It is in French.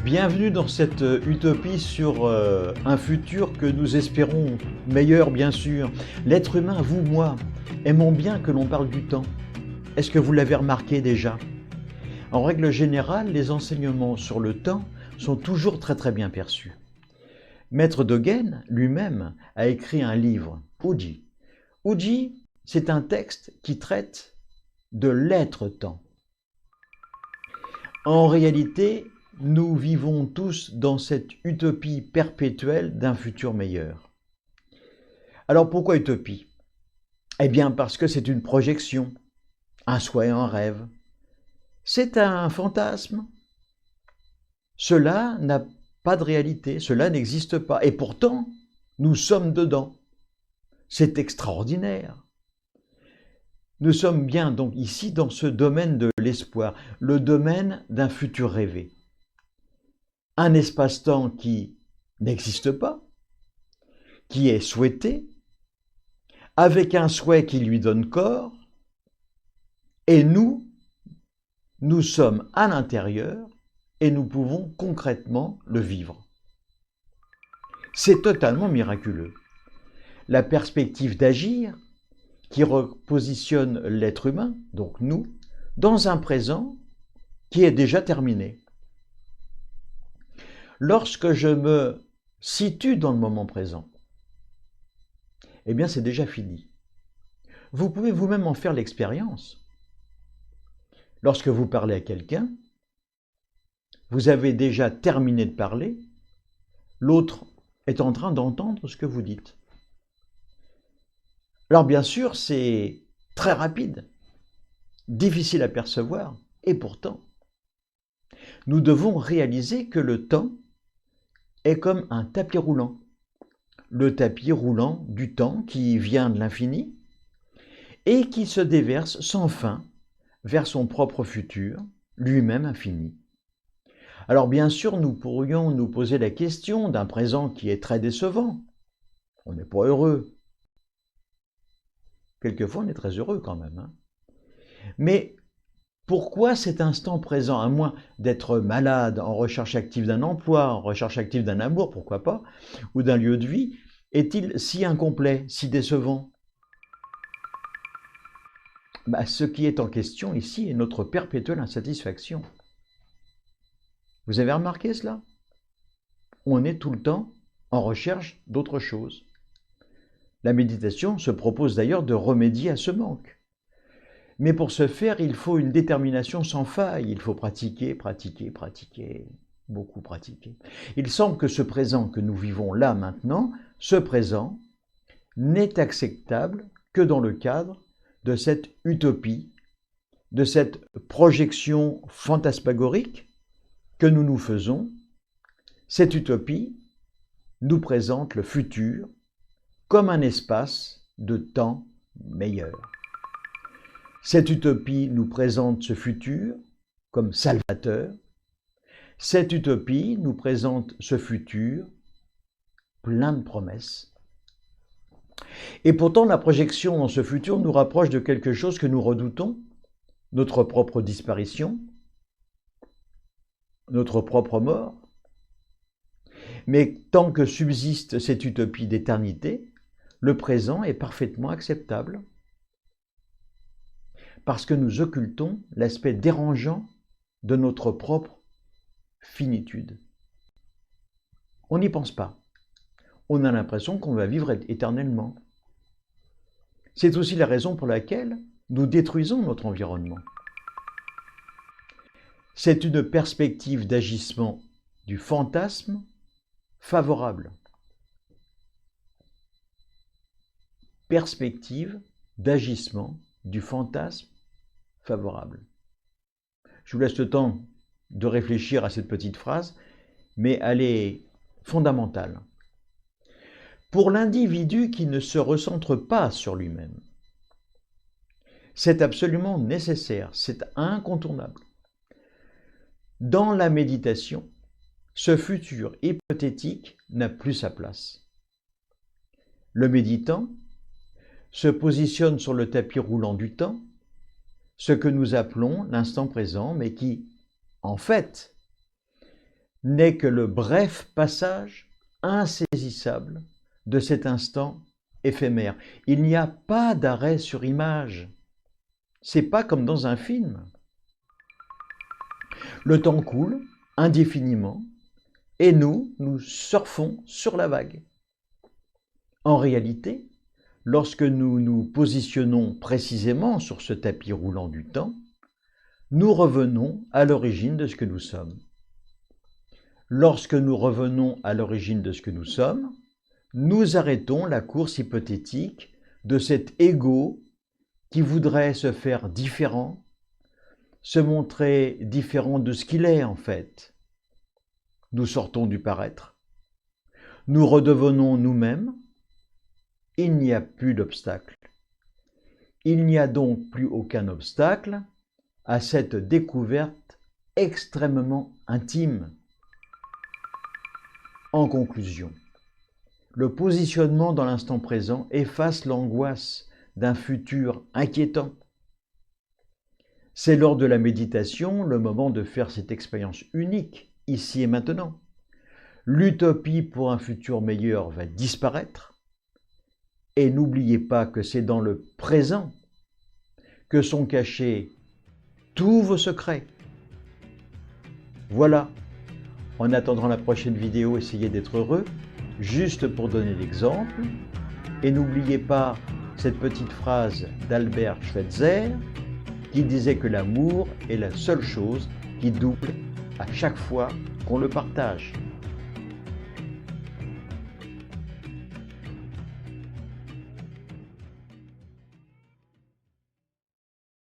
Bienvenue dans cette utopie sur un futur que nous espérons meilleur, bien sûr. L'être humain, vous, moi, aimons bien que l'on parle du temps. Est-ce que vous l'avez remarqué déjà? En règle générale, les enseignements sur le temps sont toujours très bien perçus. Maître Dogen, lui-même, a écrit un livre, Uji. Uji, c'est un texte qui traite de l'être-temps. En réalité, nous vivons tous dans cette utopie perpétuelle d'un futur meilleur. Alors pourquoi utopie? Eh bien parce que c'est une projection, un souhait, un rêve. C'est un fantasme. Cela n'a pas de réalité, cela n'existe pas. Et pourtant, nous sommes dedans. C'est extraordinaire. Nous sommes bien donc ici dans ce domaine de l'espoir, le domaine d'un futur rêvé. Un espace-temps qui n'existe pas, qui est souhaité, avec un souhait qui lui donne corps, et nous sommes à l'intérieur et nous pouvons concrètement le vivre. C'est totalement miraculeux. La perspective d'agir qui repositionne l'être humain, donc nous, dans un présent qui est déjà terminé. Lorsque je me situe dans le moment présent, eh bien c'est déjà fini. Vous pouvez vous-même en faire l'expérience. Lorsque vous parlez à quelqu'un, vous avez déjà terminé de parler, l'autre est en train d'entendre ce que vous dites. Alors bien sûr, c'est très rapide, difficile à percevoir, et pourtant, nous devons réaliser que le temps est comme un tapis roulant. Le tapis roulant du temps qui vient de l'infini et qui se déverse sans fin vers son propre futur, lui-même infini. Alors bien sûr, nous pourrions nous poser la question d'un présent qui est très décevant. On n'est pas heureux. Quelquefois, on est très heureux quand même. Mais pourquoi cet instant présent, à moins d'être malade, en recherche active d'un emploi, en recherche active d'un amour, pourquoi pas, ou d'un lieu de vie, est-il si incomplet, si décevant? Ce qui est en question ici est notre perpétuelle insatisfaction. Vous avez remarqué cela? On est tout le temps en recherche d'autre chose. La méditation se propose d'ailleurs de remédier à ce manque. Mais pour ce faire, il faut une détermination sans faille. Il faut pratiquer, beaucoup pratiquer. Il semble que ce présent que nous vivons là maintenant, ce présent, n'est acceptable que dans le cadre de cette utopie, de cette projection fantasmagorique que nous nous faisons. Cette utopie nous présente le futur comme un espace de temps meilleur. Cette utopie nous présente ce futur comme salvateur. Cette utopie nous présente ce futur plein de promesses. Et pourtant, la projection dans ce futur nous rapproche de quelque chose que nous redoutons, notre propre disparition, notre propre mort. Mais tant que subsiste cette utopie d'éternité, le présent est parfaitement acceptable. Parce que nous occultons l'aspect dérangeant de notre propre finitude. On n'y pense pas. On a l'impression qu'on va vivre éternellement. C'est aussi la raison pour laquelle nous détruisons notre environnement. C'est une perspective d'agissement du fantasme favorable. Perspective d'agissement du fantasme favorable. Je vous laisse le temps de réfléchir à cette petite phrase, mais elle est fondamentale. Pour l'individu qui ne se recentre pas sur lui-même, c'est absolument nécessaire, c'est incontournable. Dans la méditation, ce futur hypothétique n'a plus sa place. Le méditant se positionne sur le tapis roulant du temps, ce que nous appelons l'instant présent, mais qui, en fait, n'est que le bref passage insaisissable de cet instant éphémère. Il n'y a pas d'arrêt sur image. C'est pas comme dans un film. Le temps coule indéfiniment et nous surfons sur la vague. En réalité, lorsque nous nous positionnons précisément sur ce tapis roulant du temps, nous revenons à l'origine de ce que nous sommes. Lorsque nous revenons à l'origine de ce que nous sommes, nous arrêtons la course hypothétique de cet ego qui voudrait se faire différent, se montrer différent de ce qu'il est en fait. Nous sortons du paraître. Nous redevenons nous-mêmes. Il n'y a plus d'obstacle. Il n'y a donc plus aucun obstacle à cette découverte extrêmement intime. En conclusion, le positionnement dans l'instant présent efface l'angoisse d'un futur inquiétant. C'est lors de la méditation le moment de faire cette expérience unique, ici et maintenant. L'utopie pour un futur meilleur va disparaître. Et n'oubliez pas que c'est dans le présent que sont cachés tous vos secrets. Voilà. En attendant la prochaine vidéo, essayez d'être heureux, juste pour donner l'exemple. Et n'oubliez pas cette petite phrase d'Albert Schweitzer qui disait que l'amour est la seule chose qui double à chaque fois qu'on le partage.